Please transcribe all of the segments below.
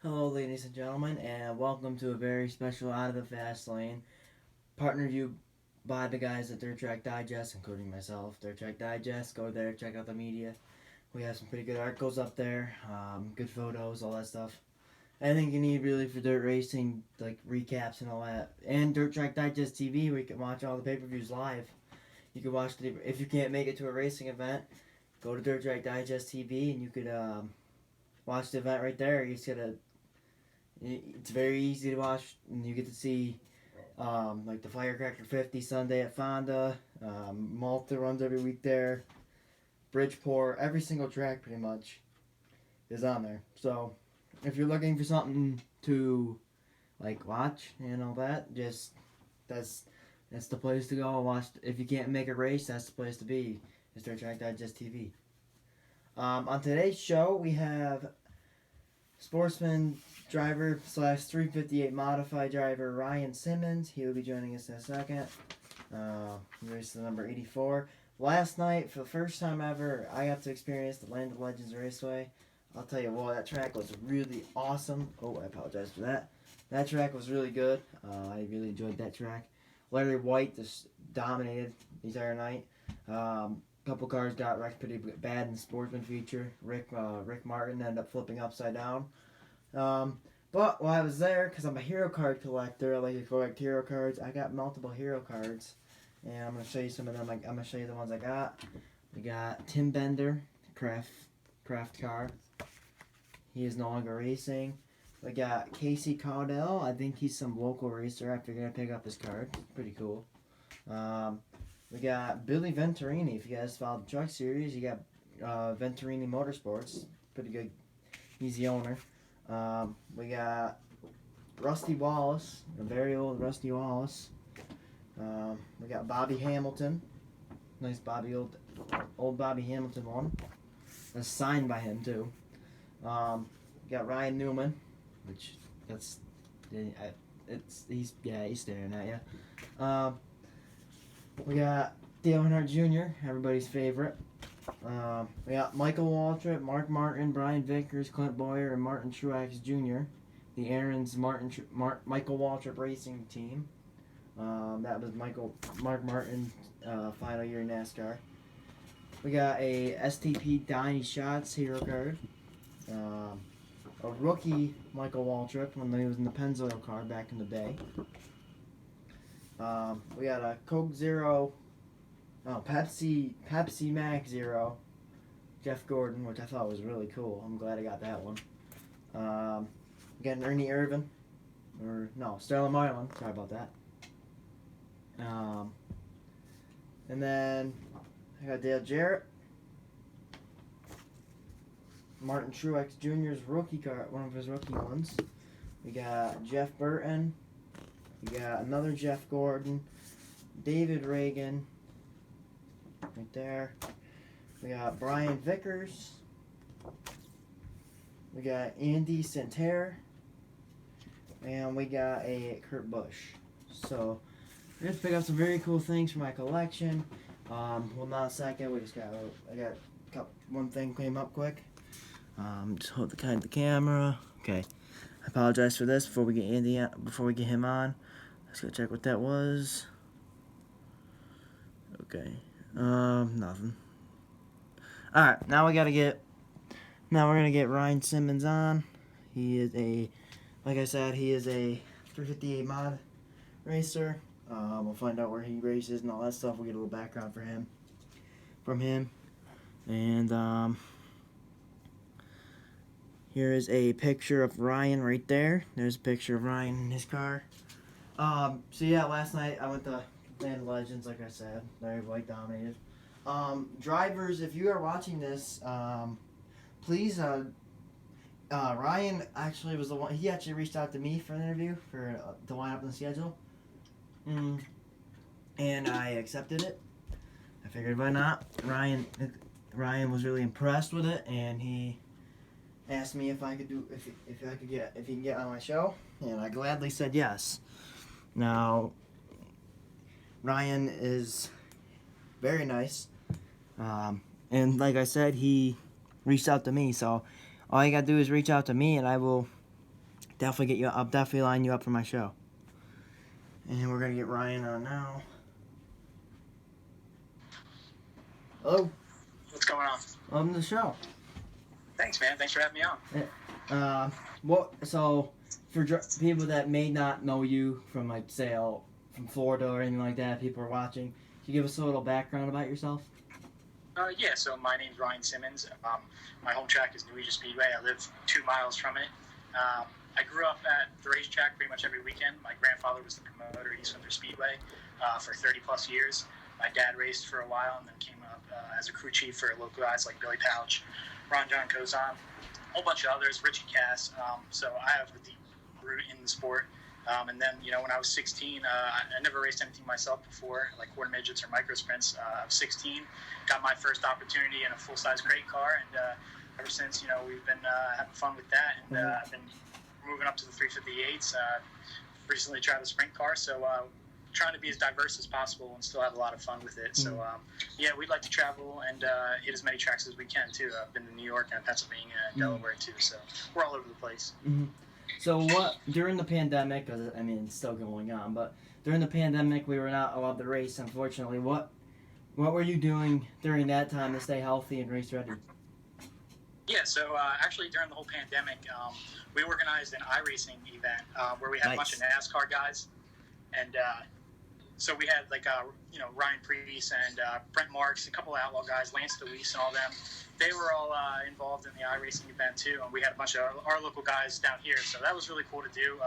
Hello, ladies and gentlemen, and welcome to a very special Out of the Fast Lane, partnered you by the guys at Dirt Track Digest, including myself. Dirt Track Digest, go there, check out the media. We have some pretty good articles up there, good photos, all that stuff. Anything you need really for dirt racing, like recaps and all that. And Dirt Track Digest TV, where you can watch all the pay-per-views live. You can watch if you can't make it to a racing event, go to Dirt Track Digest TV, and you could watch the event right there. You just gotta It's very easy to watch, and you get to see like the Firecracker 50 Sunday at Fonda. Malta runs every week there. Bridgeport, every single track pretty much is on there. So if you're looking for something to like watch and all that, just that's that's the place to go. Watch if you can't make a race, that's the place to be. Is Dirt Track Digest TV. On today's show, we have sportsman driver slash 358 modified driver Ryan Simmons. He will be joining us in a second. He races the number 84. Last night, for the first time ever, I got to experience the Land of Legends Raceway. I'll tell you what, that track was really awesome. Oh, I apologize for that. That track was really good. I really enjoyed that track. Larry White just dominated the entire night. Couple cars got wrecked pretty bad in the sportsman feature. Rick Martin ended up flipping upside down. But while I was there, because I'm a hero card collector, I like to collect hero cards. I got multiple hero cards, and I'm gonna show you some of them. I'm gonna show you the ones I got. We got Tim Bender, craft car. He is no longer racing. We got Casey Caudell. I think he's some local racer. I figured I'd pick up his card. Pretty cool. We got Billy Venturini. If you guys follow the truck series, you got Venturini Motorsports. Pretty good. He's the owner. We got Rusty Wallace, a very old Rusty Wallace. We got Bobby Hamilton. Nice old Bobby Hamilton one. That's signed by him too. We got Ryan Newman, which he's staring at you. We got Dale Earnhardt Jr., everybody's favorite. We got Michael Waltrip, Mark Martin, Brian Vickers, Clint Boyer, and Martin Truex Jr. The Aaron's Michael Waltrip Racing Team. That was Mark Martin's final year in NASCAR. We got a STP Donnie Schatz hero card. A rookie Michael Waltrip when he was in the Pennzoil car back in the day. We got a Coke Zero, Pepsi Max Zero, Jeff Gordon, which I thought was really cool. I'm glad I got that one. We got an Ernie Irvin, Sterling Marlin. Sorry about that. And then I got Dale Jarrett, Martin Truex Jr.'s rookie card, one of his rookie ones. We got Jeff Burton. We got another Jeff Gordon, David Reagan, right there. We got Brian Vickers. We got Andy Santerre. And we got a Kurt Busch. So, we're going to pick up some very cool things for my collection. Hold on a second. One thing came up quick. Just hold the camera. Okay. I apologize for this before we get him on. Let's go check what that was. Okay. Nothing. Alright, now we're gonna get Ryan Simmons on. He is like I said, he is a 358 mod racer. We'll find out where he races and all that stuff. We'll get a little background from him. And, here is a picture of Ryan right there. There's a picture of Ryan in his car. So yeah, last night I went to Land of Legends, like I said. Larry White dominated. Drivers, if you are watching this, please, Ryan actually was the one, he actually reached out to me for an interview to line up on the schedule. And I accepted it. I figured why not. Ryan was really impressed with it, and he asked me if he can get on my show, and I gladly said yes. Now, Ryan is very nice, and like I said, he reached out to me. So all you gotta do is reach out to me, and I will Definitely get you. I'll definitely line you up for my show. And we're gonna get Ryan on now. Hello. What's going on? Welcome to the show. Thanks, man. Thanks for having me on. So for people that may not know you from like say from Florida or anything like that, people are watching. Can you give us a little background about yourself? Yeah, so my name's Ryan Simmons. My home track is New Aegis Speedway. I live 2 miles from it. I grew up at the racetrack pretty much every weekend. My grandfather was the promoter at East Windsor Speedway for 30 plus years. My dad raced for a while and then came up as a crew chief for local guys like Billy Pouch, Ron John Kozan, a whole bunch of others, Richie Cass. So I have a deep root in the sport. And then, when I was 16, I never raced anything myself before, like quarter midgets or micro sprints. I was 16, got my first opportunity in a full-size crate car, and ever since, we've been having fun with that. And I've been moving up to the 358s. Recently tried a sprint car, so trying to be as diverse as possible and still have a lot of fun with it. So, we'd like to travel and hit as many tracks as we can, too. I've been to New York and Pennsylvania and Delaware, too, so we're all over the place. Mm-hmm. So during the pandemic, it's still going on, but during the pandemic, we were not allowed to race, unfortunately. What were you doing during that time to stay healthy and race ready? Yeah, so actually during the whole pandemic, we organized an iRacing event where we had a bunch of NASCAR guys, and so we had Ryan Preece and Brent Marks, a couple of outlaw guys, Lance DeWeese and all them. They were all involved in the iRacing event too, and we had a bunch of our local guys down here. So that was really cool to do.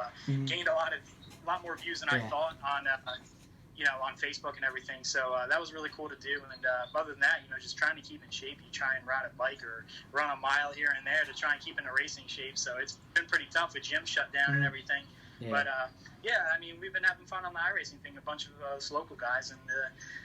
Gained a lot more views than I thought on on Facebook and everything. So that was really cool to do. And other than that, just trying to keep in shape. You try and ride a bike or run a mile here and there to try and keep in a racing shape. So it's been pretty tough with gym shut down and everything. Yeah. But, we've been having fun on the iRacing thing, a bunch of us local guys, and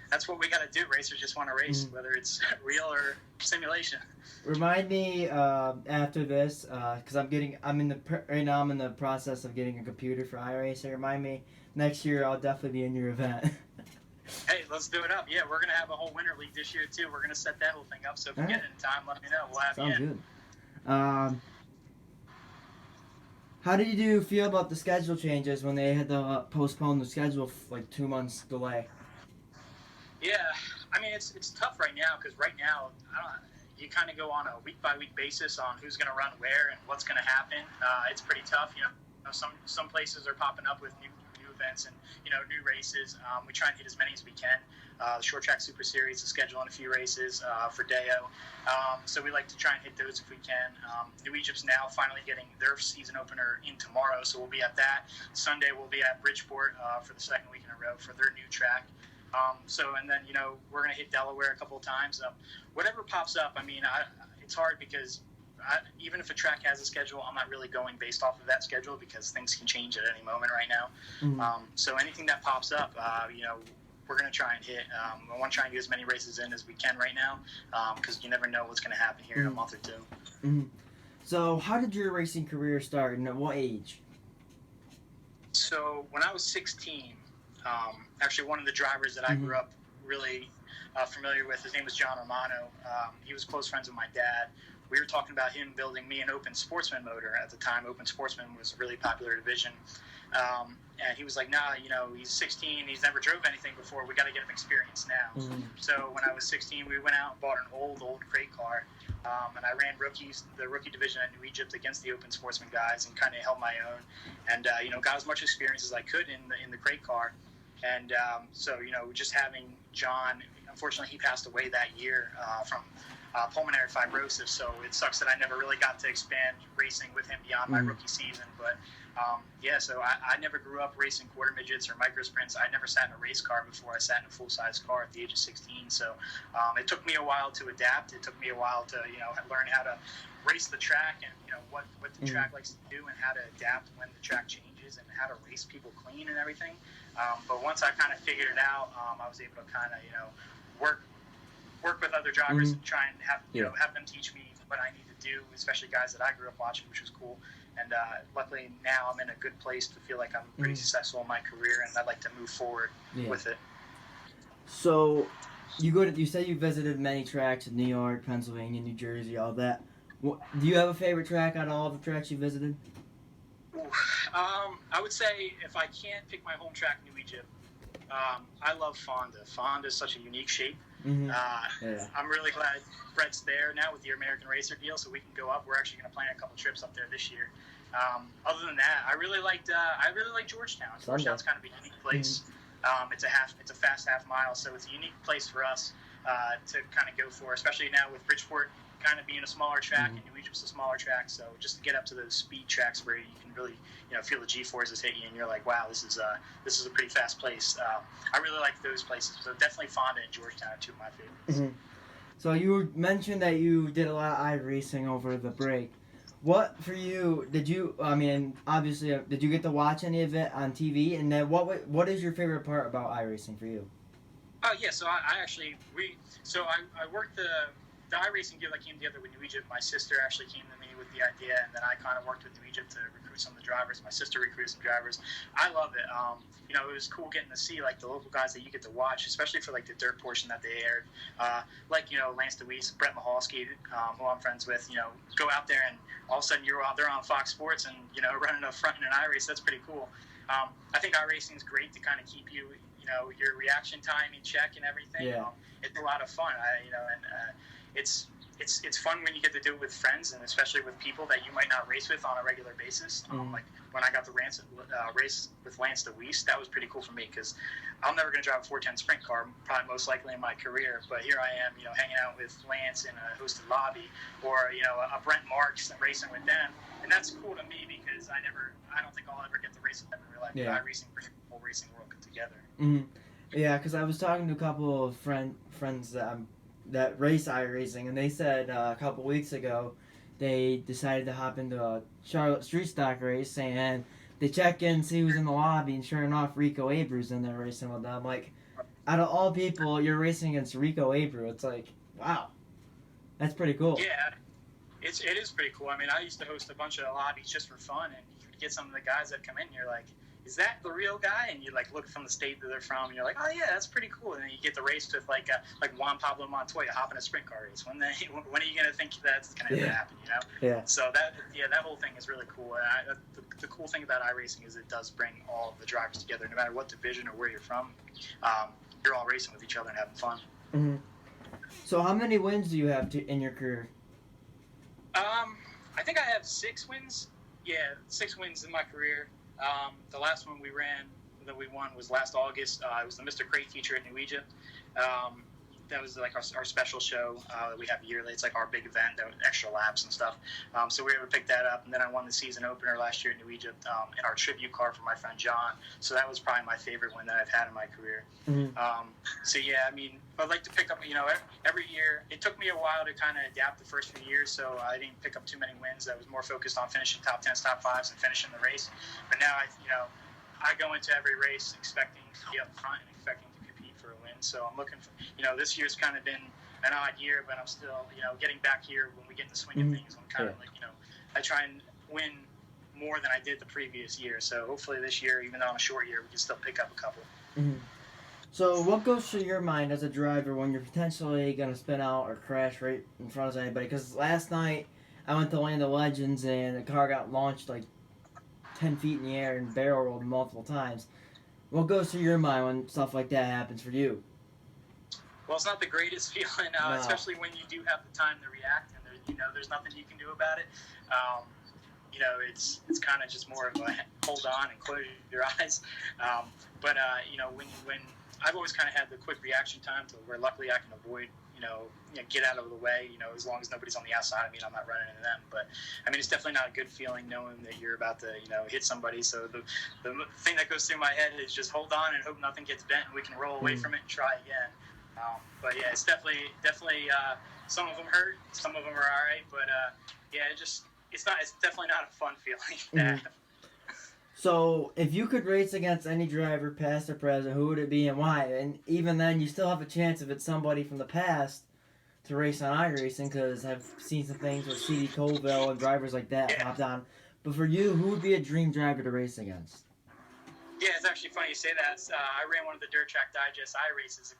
that's what we got to do. Racers just want to race, whether it's real or simulation. Remind me after this, because I'm in the process of getting a computer for iRacing. Remind me next year I'll definitely be in your event. Hey, let's do it up. Yeah, we're going to have a whole winter league this year, too. We're going to set that whole thing up, so if you get it in time, let me know. We'll have you in. Sounds good. How did you feel about the schedule changes when they had to postpone the schedule for 2 months delay? Yeah, it's tough right now because right now you kind of go on a week-by-week basis on who's going to run where and what's going to happen. It's pretty tough. Some places are popping up with new events and new races. We try and hit as many as we can. The Short Track Super Series is scheduling a few races for Deo. So we like to try and hit those if we can. New Egypt's now finally getting their season opener in tomorrow, so we'll be at that. Sunday we'll be at Bridgeport for the second week in a row for their new track. And then we're going to hit Delaware a couple of times. Whatever pops up, it's hard because even if a track has a schedule, I'm not really going based off of that schedule because things can change at any moment right now. So anything that pops up, we're going to try and hit. I want to try and get as many races in as we can right now because you never know what's going to happen here in a month or two. So how did your racing career start and at what age? So when I was 16, actually one of the drivers that I grew up really familiar with, his name was John Romano. He was close friends with my dad. We were talking about him building me an Open Sportsman motor. At the time, Open Sportsman was a really popular division. And he was like, nah, he's 16. He's never drove anything before. We got to get him experience now. So when I was 16, we went out and bought an old crate car. And I ran the rookie division at New Egypt against the Open Sportsman guys and kind of held my own. And, got as much experience as I could in the crate car. And so, just having John, unfortunately, he passed away that year from pulmonary fibrosis, so it sucks that I never really got to expand racing with him beyond my rookie season. But so I never grew up racing quarter midgets or micro sprints. I never sat in a race car before I sat in a full-size car at the age of 16. So it took me a while to adapt. It took me a while to learn how to race the track and what the track likes to do and how to adapt when the track changes and how to race people clean and everything. But once I kind of figured it out, I was able to kind of work with other drivers and try and have them teach me what I need to do, especially guys that I grew up watching, which was cool. And luckily now I'm in a good place to feel like I'm pretty successful in my career, and I'd like to move forward with it. So you said you visited many tracks in New York, Pennsylvania, New Jersey, all that. Do you have a favorite track out of all the tracks you visited? Ooh, I would say if I can't pick my home track, New Egypt. I love Fonda. Fonda is such a unique shape. Mm-hmm. Yeah. I'm really glad Brett's there now with the American Racer deal, so we can go up. We're actually going to plan a couple trips up there this year. Other than that, I really liked Georgetown. Sunday. Georgetown's kind of a unique place. Mm-hmm. It's a fast half mile, so it's a unique place for us to kind of go for, especially now with Bridgeport kind of being a smaller track, and New Egypt's a smaller track. So just to get up to those speed tracks where you can really, feel the G-forces hit you, and you're like, wow, this is a pretty fast place. I really like those places. So definitely Fonda and Georgetown are two of my favorites. Mm-hmm. So you mentioned that you did a lot of iRacing over the break. What for you? Did you? I mean, obviously, did you get to watch any of it on TV? And then what is your favorite part about iRacing for you? Oh yeah, so I worked the iRacing deal that came together with New Egypt. My sister actually came to me with the idea, and then I kind of worked with New Egypt to recruit some of the drivers. My sister recruited some drivers. I love it. It was cool getting to see like the local guys that you get to watch, especially for like the dirt portion that they aired. Lance DeWeese, Brett Mahalski, who I'm friends with. Go out there and all of a sudden you're out there on Fox Sports and running up front in an iRace. That's pretty cool. I think iRacing is great to kind of keep you, your reaction time in check and everything. Yeah. It's a lot of fun. It's fun when you get to do it with friends and especially with people that you might not race with on a regular basis. Like when I got to race with Lance DeWeese, that was pretty cool for me because I'm never going to drive a 410 sprint car, probably most likely in my career. But here I am, hanging out with Lance in a hosted lobby or, a Brent Marks and racing with them. And that's cool to me because I don't think I'll ever get to race with them in real life. Yeah. iRacing brings the whole racing world together. Mm-hmm. Yeah, because I was talking to a couple of friends that race iRacing, and they said a couple weeks ago they decided to hop into a Charlotte Street Stock race, and they check in, see who's in the lobby, and sure enough, Rico Abreu's in there racing with them. Like, out of all people, you're racing against Rico Abreu. It's like, wow, that's pretty cool. Yeah, it is pretty cool. I mean, I used to host a bunch of lobbies just for fun, and you get some of the guys that come in, you're like, is that the real guy? And you like look from the state that they're from, and you're like, oh yeah, that's pretty cool. And then you get the race with like Juan Pablo Montoya hopping a sprint car race. When are you gonna think that's gonna ever happen? Yeah. So that whole thing is really cool. And the cool thing about iRacing is it does bring all of the drivers together, no matter what division or where you're from. You're all racing with each other and having fun. Mm-hmm. So how many wins do you have in your career? I think I have 6 wins. Yeah, 6 wins in my career. The last one that we won was last August. It was the Mr. Crate feature in New Egypt. That was like our special show that we have yearly. It's like our big event, extra laps and stuff. So we were able to pick that up. And then I won the season opener last year in New Egypt in our tribute car for my friend John. So that was probably my favorite one that I've had in my career. Mm-hmm. So yeah, I mean, I'd like to pick up, every year. It took me a while to kind of adapt the first few years, so I didn't pick up too many wins. I was more focused on finishing top 10s, top 5s, and finishing the race. But now I go into every race expecting to be up front and expecting to compete for a win. So I'm looking for, this year's kind of been an odd year, but I'm still, getting back here when we get in the swing of things. I'm kind of like, I try and win more than I did the previous year. So hopefully this year, even though on a short year, we can still pick up a couple. Mm-hmm. So what goes through your mind as a driver when you're potentially going to spin out or crash right in front of anybody? Because last night I went to Land of Legends and the car got launched like 10 feet in the air and barrel rolled multiple times. What goes through your mind when stuff like that happens for you? Well, it's not the greatest feeling, especially when you do have the time to react and there's nothing you can do about it. It's kind of just more of a hold on and close your eyes. But when I've always kind of had the quick reaction time to where luckily I can avoid, get out of the way, as long as nobody's on the outside of me and I'm not running into them. But, I mean, it's definitely not a good feeling knowing that you're about to, hit somebody. So the thing that goes through my head is just hold on and hope nothing gets bent and we can roll away from it and try again. But, yeah, it's definitely some of them hurt, some of them are all right. But, it's definitely not a fun feeling. So, if you could race against any driver, past or present, who would it be and why? And even then, you still have a chance if it's somebody from the past to race on iRacing, because I've seen some things with C.D. Colville and drivers like that popped on. But for you, who would be a dream driver to race against? Yeah, it's actually funny you say that. I ran one of the Dirt Track Digest iRaces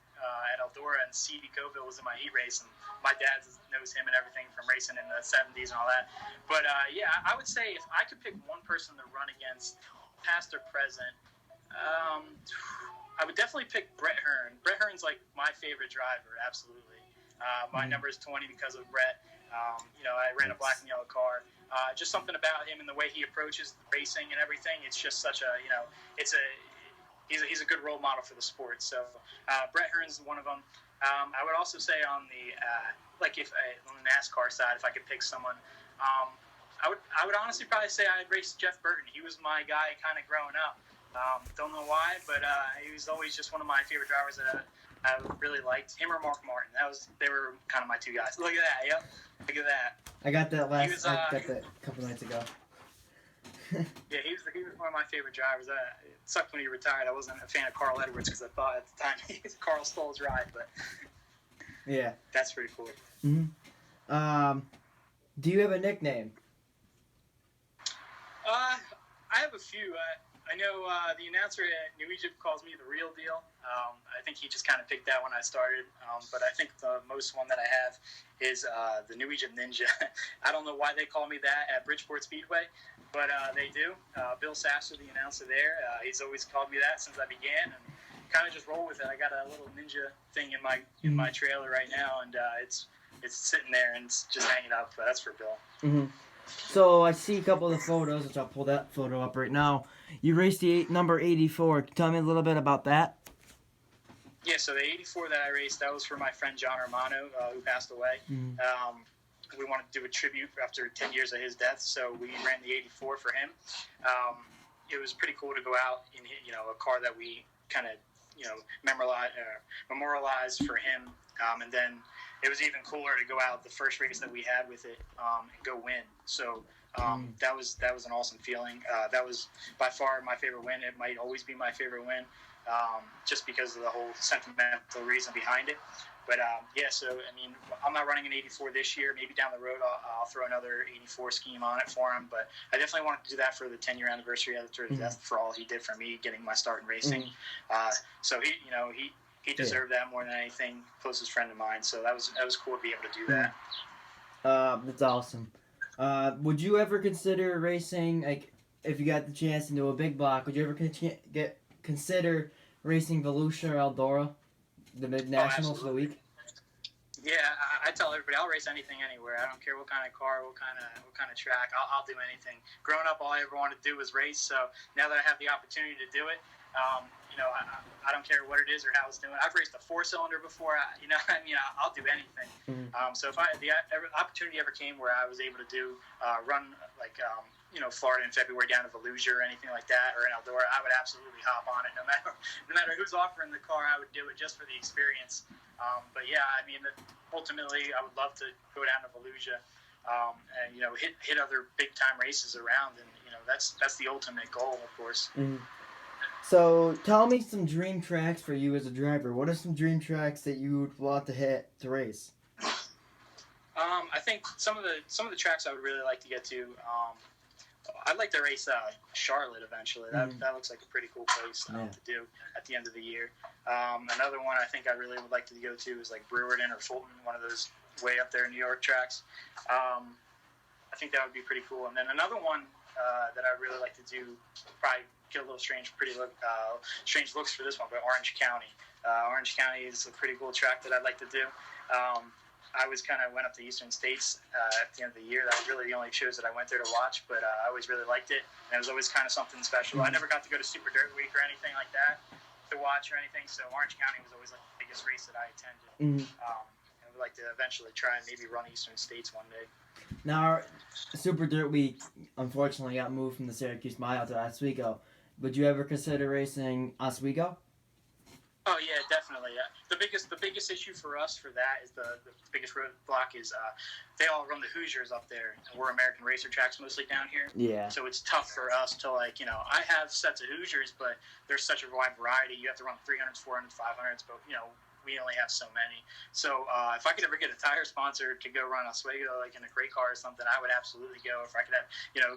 at Eldora, and C.D. Coville was in my heat race, and my dad knows him and everything from racing in the 70s and all that. But, yeah, I would say if I could pick one person to run against, past or present, I would definitely pick Brett Hearn. Brett Hearn's like my favorite driver, absolutely. My number is 20 because of Brett. I ran a black and yellow car. Just something about him and the way he approaches racing and everything. It's just such a, he's a good role model for the sport. So Brett Hearn's one of them. I would also say on the on the NASCAR side, if I could pick someone, I would honestly probably say I'd race Jeff Burton. He was my guy kind of growing up. Don't know why, but he was always just one of my favorite drivers that I really liked. Him or Mark Martin. They were kind of my two guys. Look at that. Yep. Look at that. I got that I got that a couple nights ago. Yeah, he was one of my favorite drivers. It sucked when he retired. I wasn't a fan of Carl Edwards because I thought at the time Carl stole his ride, but yeah, that's pretty cool. Mm-hmm. Do you have a nickname? I have a few. I know the announcer at New Egypt calls me the real deal. I think he just kind of picked that when I started. But I think the most one that I have is the New Egypt Ninja. I don't know why they call me that at Bridgeport Speedway, but they do. Bill Sasser, the announcer there, he's always called me that since I began, and kind of just roll with it. I got a little ninja thing in my trailer right now, and it's sitting there and it's just hanging up. But that's for Bill. Mm-hmm. So I see a couple of the photos, which I'll pull that photo up right now. You raced the number 84. Tell me a little bit about that. Yeah, so the 84 that I raced, that was for my friend John Romano, who passed away. Mm-hmm. We wanted to do a tribute after 10 years of his death, so we ran the 84 for him. It was pretty cool to go out in a car that we kind of memorialized for him, and then it was even cooler to go out the first race that we had with it and go win. So that was an awesome feeling. That was by far my favorite win. It might always be my favorite win, just because of the whole sentimental reason behind it. But so I mean, I'm not running an 84 this year. Maybe down the road I'll throw another 84 scheme on it for him. But I definitely wanted to do that for the 10-year anniversary after his death, for all he did for me, getting my start in racing. So he deserved that more than anything. Closest friend of mine. So that was cool to be able to do that. That's awesome. Would you ever consider racing, like, if you got the chance into a big block? Would you ever consider racing Volusia or Eldora, the mid nationals for the week? Yeah, I tell everybody I'll race anything anywhere. I don't care what kind of car, what kind of track. I'll do anything. Growing up, all I ever wanted to do was race. So now that I have the opportunity to do it, I don't care what it is or how it's doing. I've raced a 4-cylinder before. I'll do anything. So if the opportunity ever came where I was able to run like Florida in February down to Volusia or anything like that, or in Eldora, I would absolutely hop on it. No matter who's offering the car, I would do it just for the experience. But yeah, I mean, ultimately, I would love to go down to Volusia and hit other big time races around, and that's the ultimate goal, of course. So tell me some dream tracks for you as a driver. What are some dream tracks that you would want to hit to race? I think some of the tracks I would really like to get to. I'd like to race Charlotte eventually. That looks like a pretty cool place to do at the end of the year. Another one I think I really would like to go to is like Brewerton or Fulton, one of those way up there in New York tracks. I think that would be pretty cool. And then another one that I really like to do, probably get a little strange looks for this one, but Orange County. Orange County is a pretty cool track that I'd like to do. I always kind of went up to Eastern States at the end of the year. That was really the only shows that I went there to watch, but I always really liked it. And it was always kind of something special. I never got to go to Super Dirt Week or anything like that to watch or anything, so Orange County was always like the biggest race that I attended. I would like to eventually try and maybe run Eastern States one day. Now, Super Dirt Week unfortunately got moved from the Syracuse Mile to Oswego. Would you ever consider racing Oswego? Oh yeah, definitely. The biggest issue for us for that is the biggest roadblock is they all run the Hoosiers up there, and we're American racer tracks mostly down here. Yeah. So it's tough for us to I have sets of Hoosiers, but there's such a wide variety. You have to run 300s, 400s, 500s, but we only have so many. So if I could ever get a tire sponsor to go run Oswego like in a great car or something, I would absolutely go. If I could have,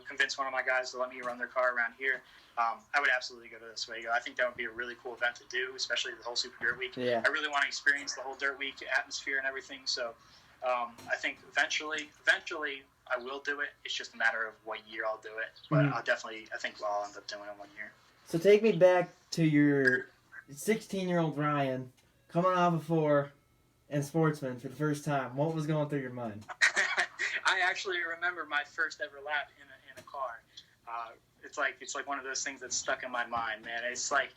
convince one of my guys to let me run their car around here, I would absolutely go to Oswego. I think that would be a really cool event to do, especially the whole Super Dirt Week. Yeah. I really want to experience the whole Dirt Week atmosphere and everything. So I think eventually I will do it. It's just a matter of what year I'll do it. But I think I'll end up doing it one year. So take me back to your 16-year-old Ryan coming off of 4 and Sportsman for the first time. What was going through your mind? I actually remember my first ever lap in a car. It's like one of those things that's stuck in my mind, man. It's like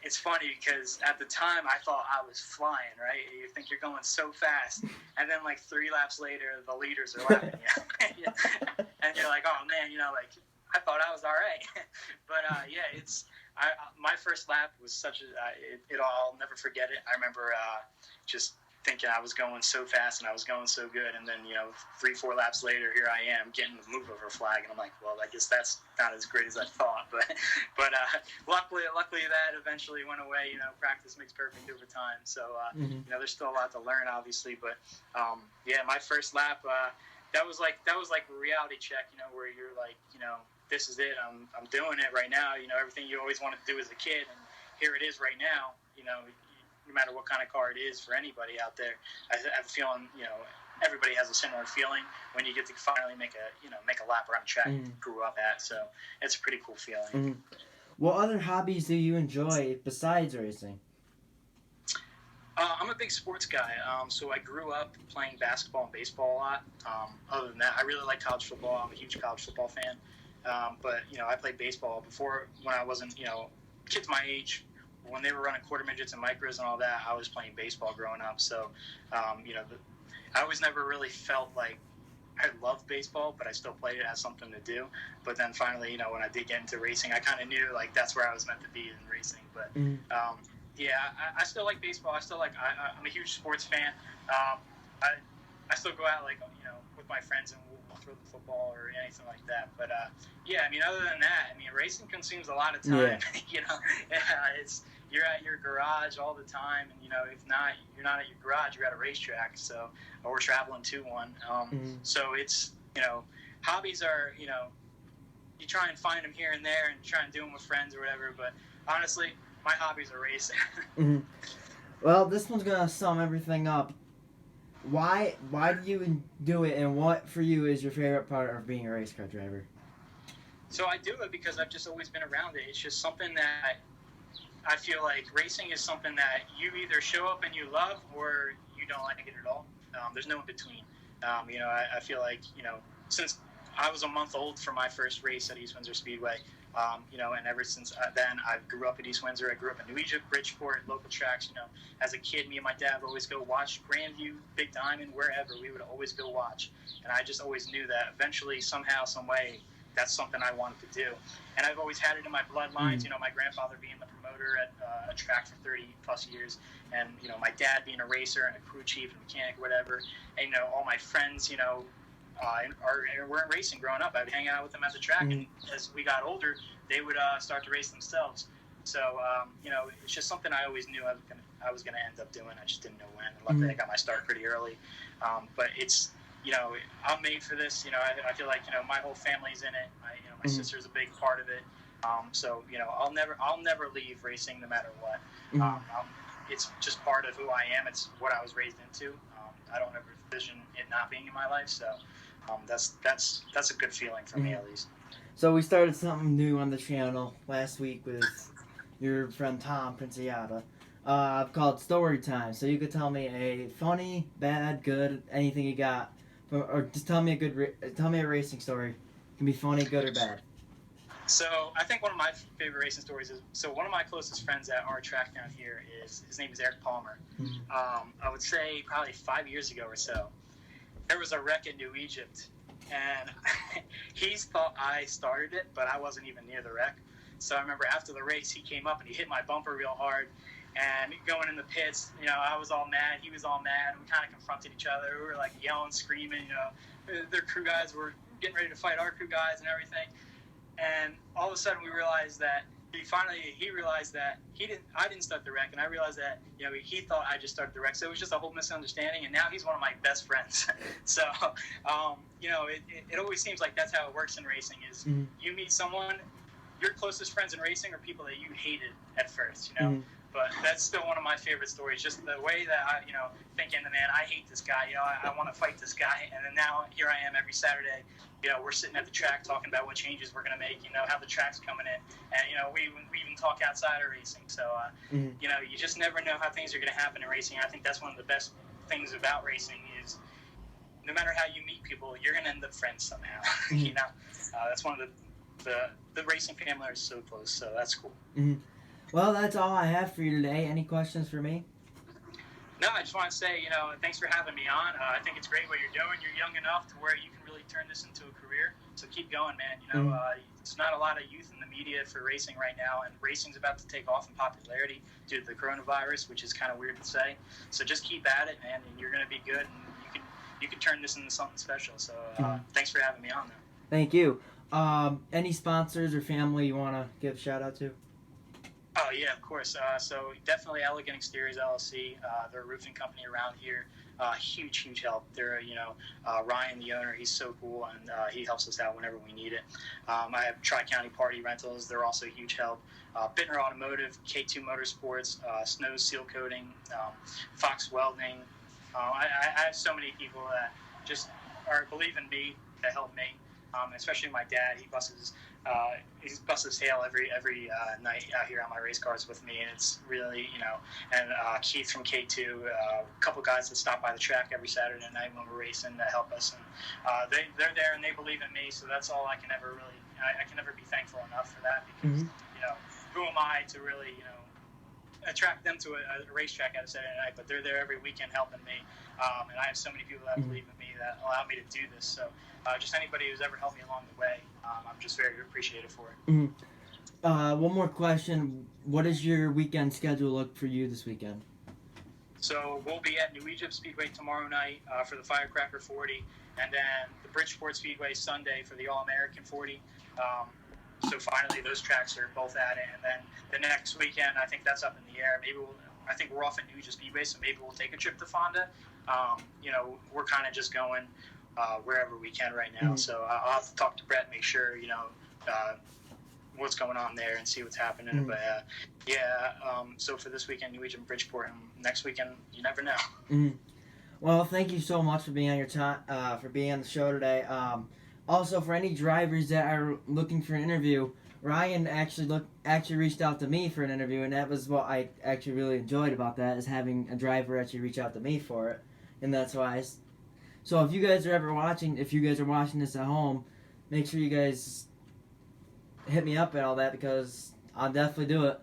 it's funny because at the time I thought I was flying, right? You think you're going so fast, and then like 3 laps later, the leaders are lapping you, and you're like, oh man, I thought I was all right. But my first lap was I'll never forget it. I remember just thinking I was going so fast and I was going so good, and then 3-4 laps later, here I am getting the move over flag, and I'm like, well, I guess that's not as great as I thought. But luckily that eventually went away. Practice makes perfect over time. So there's still a lot to learn, obviously. But my first lap, that was like a reality check. Where you're like, this is it. I'm doing it right now. Everything you always wanted to do as a kid, and here it is right now. No matter what kind of car it is for anybody out there, I have a feeling, everybody has a similar feeling when you get to finally make a lap around the track you grew up at. So it's a pretty cool feeling. What other hobbies do you enjoy besides racing? I'm a big sports guy. So I grew up playing basketball and baseball a lot. Other than that, I really like college football. I'm a huge college football fan. But I played baseball before when I wasn't, kids my age. When they were running quarter midgets and micros and all that, I was playing baseball growing up. So, I always never really felt like I loved baseball, but I still played it as something to do. But then finally, when I did get into racing, I kind of knew like that's where I was meant to be in racing. But I still like baseball. I'm a huge sports fan. I still go out with my friends and we'll throw the football or anything like that. But other than that, racing consumes a lot of time. It's you're at your garage all the time, and if not, you're not at your garage. You're at a racetrack, or we're traveling to one. So it's hobbies are you try and find them here and there, and try and do them with friends or whatever. But honestly, my hobbies are racing. Well, this one's gonna sum everything up. Why do you do it, and what for you is your favorite part of being a race car driver? So I do it because I've just always been around it. It's just something that I feel like racing is something that you either show up and you love or you don't like it at all. There's no in between. I feel like, since I was a month old for my first race at East Windsor Speedway, and ever since then, I grew up at East Windsor. I grew up in New Egypt, Bridgeport, local tracks. As a kid, me and my dad would always go watch Grandview, Big Diamond, wherever. We would always go watch. And I just always knew that eventually, somehow, some way, that's something I wanted to do. And I've always had it in my bloodlines, my grandfather being the promoter at a track for 30 plus years, and, my dad being a racer and a crew chief and mechanic, whatever. And, all my friends, were in racing growing up. I would hang out with them at the track, and as we got older, they would start to race themselves. So, it's just something I always knew I was gonna end up doing. I just didn't know when. And luckily, I got my start pretty early. But it's, I'm made for this. I feel like my whole family's in it. My sister's a big part of it. So I'll never leave racing no matter what. It's just part of who I am. It's what I was raised into. I don't ever envision it not being in my life. So that's a good feeling for me, at least. So we started something new on the channel last week with your friend Tom Princiata, called Story Time. So you could tell me a funny, bad, good, anything you got, or just tell me a racing story. It can be funny, good, or bad. So I think one of my favorite racing stories is, one of my closest friends at our track down here his name is Eric Palmer. I would say probably 5 years ago or so, there was a wreck in New Egypt, and he thought I started it, but I wasn't even near the wreck. So I remember after the race, he came up and he hit my bumper real hard, and going in the pits, I was all mad, he was all mad, we kind of confronted each other, we were like yelling, screaming, their crew guys were getting ready to fight our crew guys and everything. And all of a sudden we realized that he realized that I didn't start the wreck, and I realized that he thought I just started the wreck. So it was just a whole misunderstanding, and now he's one of my best friends. So it always seems like that's how it works in racing. Is you meet someone, your closest friends in racing are people that you hated at first, But that's still one of my favorite stories. Just the way that I, thinking, man, I hate this guy. I want to fight this guy. And then now here I am every Saturday. We're sitting at the track talking about what changes we're going to make. How the track's coming in, and we even talk outside of racing. So you just never know how things are going to happen in racing. I think that's one of the best things about racing is no matter how you meet people, you're going to end up friends somehow. That's one of the racing family are so close. So that's cool. Well, that's all I have for you today. Any questions for me? No, I just want to say, thanks for having me on. I think it's great what you're doing. You're young enough to where you can really turn this into a career. So keep going, man. There's not a lot of youth in the media for racing right now, and racing's about to take off in popularity due to the coronavirus, which is kind of weird to say. So just keep at it, man, and you're going to be good, and you can turn this into something special. So thanks for having me on, though. Thank you. Any sponsors or family you want to give a shout out to? Oh, yeah, of course. So definitely Elegant Exteriors LLC. They're a roofing company around here. Huge help. They're, Ryan, the owner, he's so cool, and he helps us out whenever we need it. I have Tri-County Party Rentals. They're also a huge help. Bittner Automotive, K2 Motorsports, Snow Seal Coating, Fox Welding. I have so many people that just believe in me, that help me. Especially my dad, he busts his tail every night out here on my race cars with me, and it's really, and Keith from K2, a couple guys that stop by the track every Saturday night when we're racing that help us, and they're there and they believe in me, so that's all I can ever I can never be thankful enough for that, because who am I to really attract them to a racetrack at a Saturday night, but they're there every weekend helping me, and I have so many people that believe in me that allow me to do this. So just anybody who's ever helped me along the way, I'm just very appreciative for it. One more question. What does your weekend schedule look for you this weekend? So we'll be at New Egypt Speedway tomorrow night for the Firecracker 40, and then the Bridgeport Speedway Sunday for the All-American 40. So finally, those tracks are both at it, and then the next weekend, I think that's up in the air. I think we're off at New Egypt Speedway, so maybe we'll take a trip to Fonda. We're kind of just going wherever we can right now. So I'll have to talk to Brett, make sure what's going on there, and see what's happening. But so for this weekend, New Egypt and Bridgeport, and next weekend, you never know. Well, thank you so much for being on for being on the show today. Also, for any drivers that are looking for an interview, Ryan actually reached out to me for an interview, and that was what I actually really enjoyed about that, is having a driver actually reach out to me for it, and that's why. So if you guys are watching this at home, make sure you guys hit me up and all that, because I'll definitely do it.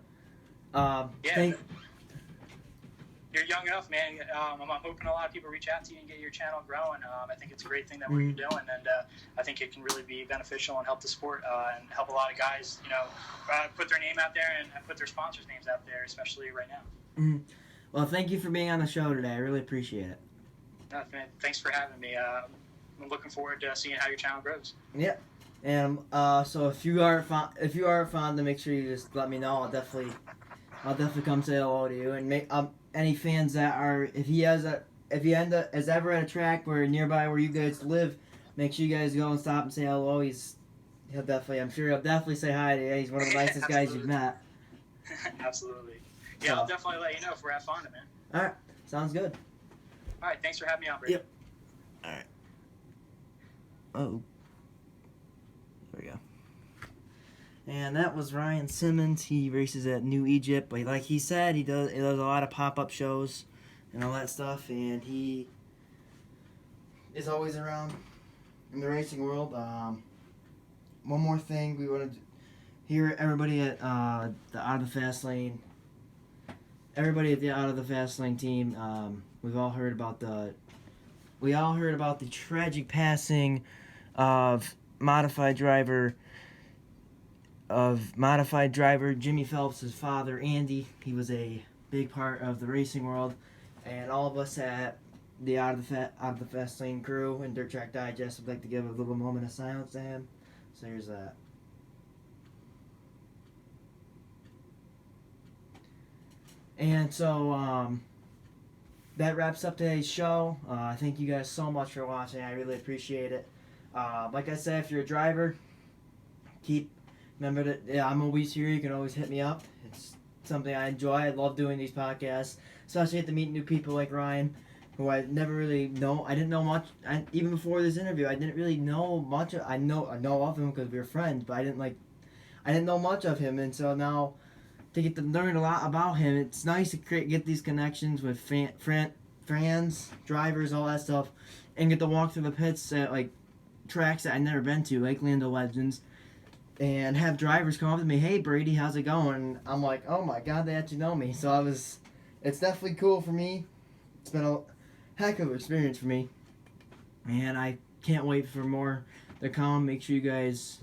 You're young enough, man. I'm hoping a lot of people reach out to you and get your channel growing. I think it's a great thing that what you're doing, and I think it can really be beneficial and help the sport and help a lot of guys, put their name out there and put their sponsors' names out there, especially right now. Well, thank you for being on the show today. I really appreciate it. No, man, thanks for having me. I'm looking forward to seeing how your channel grows. Yeah, and so if you are fond, to make sure you just let me know. I'll definitely come say hello to you, and make any fans that are, if he is ever at a track where nearby where you guys live, make sure you guys go and stop and say hello. I'm sure he'll definitely say hi to you. He's one of the nicest guys you've met. Absolutely. Yeah, I'll definitely let you know if we're at Fonda, man. All right, sounds good. All right, thanks for having me on, Brady. Yep. All right. Oh. There we go. And that was Ryan Simmons. He races at New Egypt, but like he said, he does a lot of pop-up shows and all that stuff, and he is always around in the racing world. One more thing we want to hear everybody at the Out of the Fast Lane. Everybody at the Out of the Fast Lane team. We all heard about the tragic passing of modified driver Jimmy Phelps' father, Andy. He was a big part of the racing world, and all of us at the Out of the Fast Lane crew and Dirt Track Digest would like to give a little moment of silence to him. So here's that. And so that wraps up today's show. Thank you guys so much for watching. I really appreciate it. Like I said, if you're a driver, remember that I'm always here. You can always hit me up. It's something I enjoy. I love doing these podcasts, especially get to meet new people like Ryan, who I never really know. I didn't know much. Even before this interview, I didn't really know much. I know of him because we were friends, but I didn't know much of him, and so now to get to learn a lot about him, it's nice to get these connections with fans, drivers, all that stuff, and get to walk through the pits at like tracks that I've never been to, like Lando Legends, and have drivers come up to me, "Hey Brady, how's it going?" And I'm like, "Oh my God, they actually know me." So it's definitely cool for me. It's been a heck of an experience for me, and I can't wait for more to come. Make sure you guys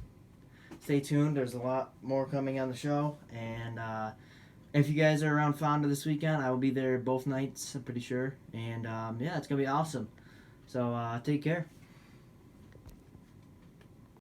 stay tuned. There's a lot more coming on the show, and if you guys are around Fonda this weekend, I will be there both nights. I'm pretty sure, and yeah, it's gonna be awesome. So take care.